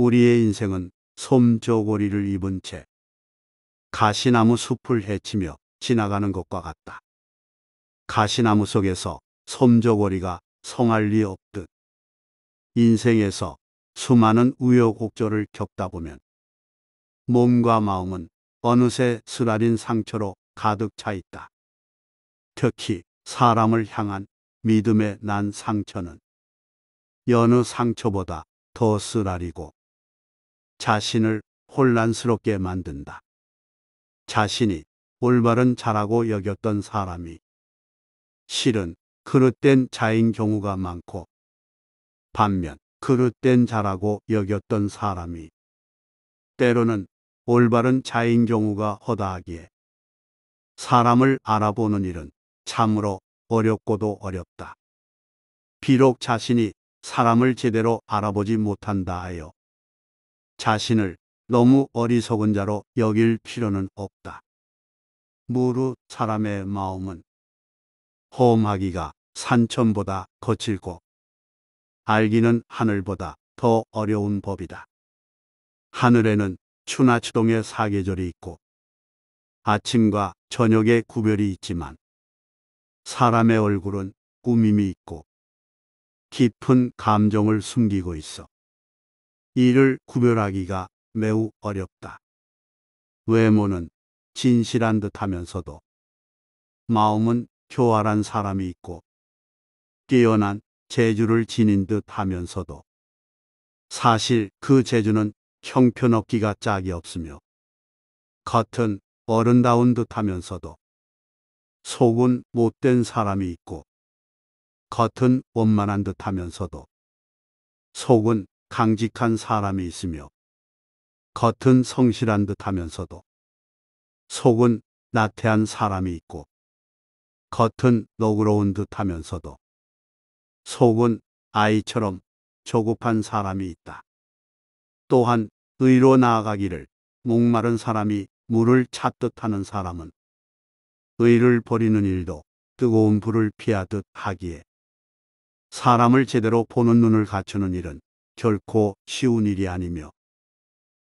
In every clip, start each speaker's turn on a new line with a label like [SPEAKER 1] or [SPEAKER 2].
[SPEAKER 1] 우리의 인생은 솜저고리를 입은 채 가시나무 숲을 헤치며 지나가는 것과 같다. 가시나무 속에서 솜저고리가 성할 리 없듯 인생에서 수많은 우여곡절을 겪다 보면 몸과 마음은 어느새 쓰라린 상처로 가득 차 있다. 특히 사람을 향한 믿음의 난 상처는 여느 상처보다 더 쓰라리고 자신을 혼란스럽게 만든다. 자신이 올바른 자라고 여겼던 사람이 실은 그릇된 자인 경우가 많고, 반면 그릇된 자라고 여겼던 사람이 때로는 올바른 자인 경우가 허다하기에 사람을 알아보는 일은 참으로 어렵고도 어렵다. 비록 자신이 사람을 제대로 알아보지 못한다 하여 자신을 너무 어리석은 자로 여길 필요는 없다. 무릇 사람의 마음은 험하기가 산천보다 거칠고 알기는 하늘보다 더 어려운 법이다. 하늘에는 추나 추동의 사계절이 있고 아침과 저녁의 구별이 있지만 사람의 얼굴은 꾸밈이 있고 깊은 감정을 숨기고 있어 이를 구별하기가 매우 어렵다. 외모는 진실한 듯 하면서도 마음은 교활한 사람이 있고 뛰어난 재주를 지닌 듯 하면서도 사실 그 재주는 형편없기가 짝이 없으며 겉은 어른다운 듯 하면서도 속은 못된 사람이 있고 겉은 원만한 듯 하면서도 속은 강직한 사람이 있으며 겉은 성실한 듯 하면서도 속은 나태한 사람이 있고 겉은 너그러운 듯 하면서도 속은 아이처럼 조급한 사람이 있다. 또한 의로 나아가기를 목마른 사람이 물을 찾듯 하는 사람은 의를 버리는 일도 뜨거운 불을 피하듯 하기에 사람을 제대로 보는 눈을 갖추는 일은 결코 쉬운 일이 아니며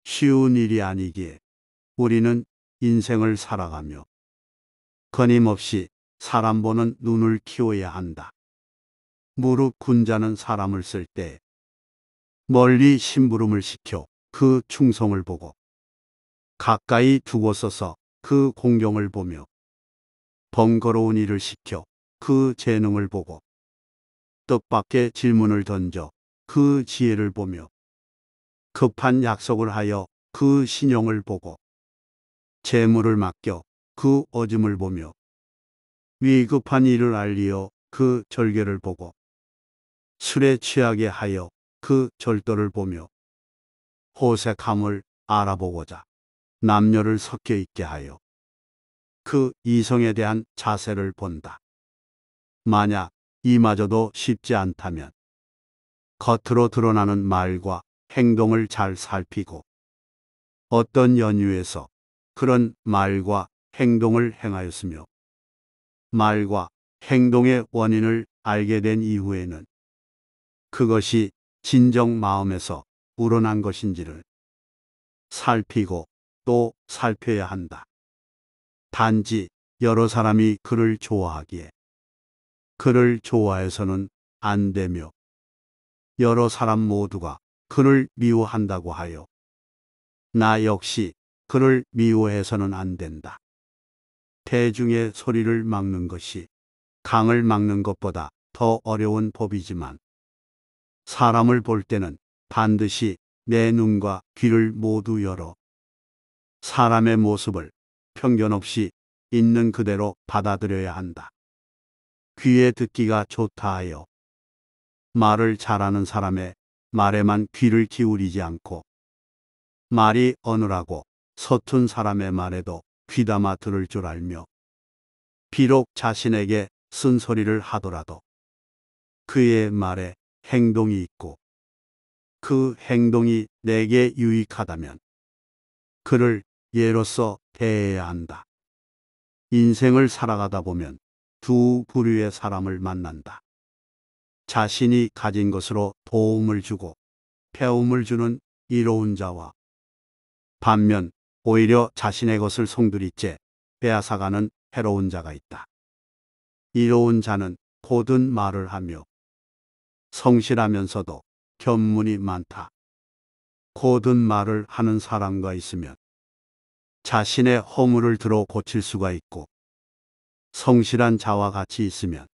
[SPEAKER 1] 쉬운 일이 아니기에 우리는 인생을 살아가며 끊임없이 사람 보는 눈을 키워야 한다. 무릇 군자는 사람을 쓸 때 멀리 심부름을 시켜 그 충성을 보고 가까이 두고 써서 그 공경을 보며 번거로운 일을 시켜 그 재능을 보고 뜻밖의 질문을 던져 그 지혜를 보며 급한 약속을 하여 그 신용을 보고 재물을 맡겨 그 어짐을 보며 위급한 일을 알리어 그 절개를 보고 술에 취하게 하여 그 절도를 보며 호색함을 알아보고자 남녀를 섞여 있게 하여 그 이성에 대한 자세를 본다. 만약 이마저도 쉽지 않다면 겉으로 드러나는 말과 행동을 잘 살피고 어떤 연유에서 그런 말과 행동을 행하였으며 말과 행동의 원인을 알게 된 이후에는 그것이 진정 마음에서 우러난 것인지를 살피고 또 살펴야 한다. 단지 여러 사람이 그를 좋아하기에 그를 좋아해서는 안 되며 여러 사람 모두가 그를 미워한다고 하여 나 역시 그를 미워해서는 안 된다. 대중의 소리를 막는 것이 강을 막는 것보다 더 어려운 법이지만 사람을 볼 때는 반드시 내 눈과 귀를 모두 열어 사람의 모습을 편견 없이 있는 그대로 받아들여야 한다. 귀에 듣기가 좋다 하여 말을 잘하는 사람의 말에만 귀를 기울이지 않고 말이 어눌하고 서툰 사람의 말에도 귀담아 들을 줄 알며 비록 자신에게 쓴소리를 하더라도 그의 말에 행동이 있고 그 행동이 내게 유익하다면 그를 예로서 대해야 한다. 인생을 살아가다 보면 두 부류의 사람을 만난다. 자신이 가진 것으로 도움을 주고 배움을 주는 이로운 자와 반면 오히려 자신의 것을 송두리째 빼앗아가는 해로운 자가 있다. 이로운 자는 고든 말을 하며 성실하면서도 견문이 많다. 고든 말을 하는 사람과 있으면 자신의 허물을 들어 고칠 수가 있고, 성실한 자와 같이 있으면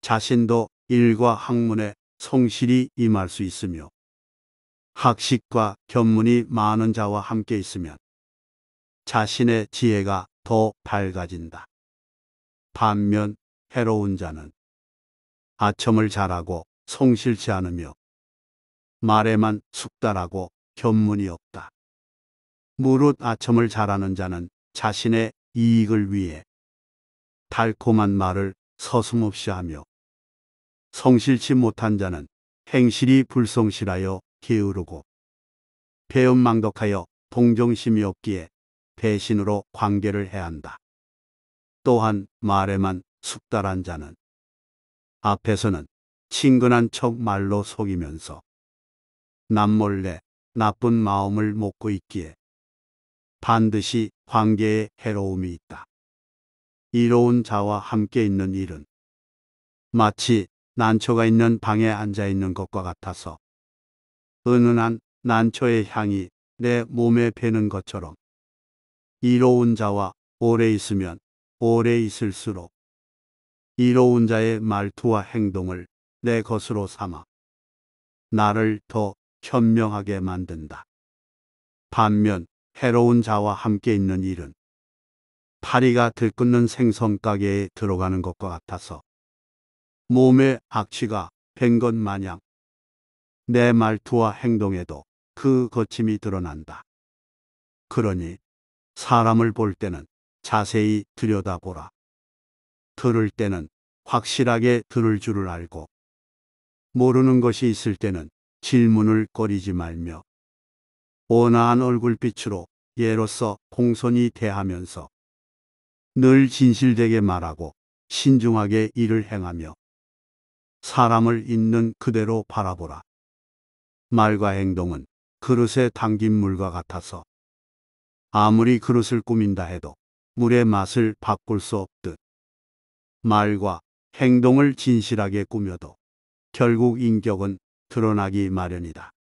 [SPEAKER 1] 자신도 일과 학문에 성실히 임할 수 있으며, 학식과 견문이 많은 자와 함께 있으면 자신의 지혜가 더 밝아진다. 반면 해로운 자는 아첨을 잘하고 성실치 않으며 말에만 숙달하고 견문이 없다. 무릇 아첨을 잘하는 자는 자신의 이익을 위해 달콤한 말을 서슴없이 하며, 성실치 못한 자는 행실이 불성실하여 게으르고 배은망덕하여 동정심이 없기에 배신으로 관계를 해한다. 또한 말에만 숙달한 자는 앞에서는 친근한 척 말로 속이면서 남몰래 나쁜 마음을 먹고 있기에 반드시 관계에 해로움이 있다. 이로운 자와 함께 있는 일은 마치 난초가 있는 방에 앉아 있는 것과 같아서 은은한 난초의 향이 내 몸에 배는 것처럼, 이로운 자와 오래 있으면 오래 있을수록 이로운 자의 말투와 행동을 내 것으로 삼아 나를 더 현명하게 만든다. 반면 해로운 자와 함께 있는 일은 파리가 들끓는 생선가게에 들어가는 것과 같아서 몸에 악취가 밴 것 마냥 내 말투와 행동에도 그 거침이 드러난다. 그러니 사람을 볼 때는 자세히 들여다보라. 들을 때는 확실하게 들을 줄을 알고, 모르는 것이 있을 때는 질문을 꺼리지 말며 온화한 얼굴빛으로 예로서 공손히 대하면서 늘 진실되게 말하고 신중하게 일을 행하며 사람을 있는 그대로 바라보라. 말과 행동은 그릇에 담긴 물과 같아서 아무리 그릇을 꾸민다 해도 물의 맛을 바꿀 수 없듯, 말과 행동을 진실하게 꾸며도 결국 인격은 드러나기 마련이다.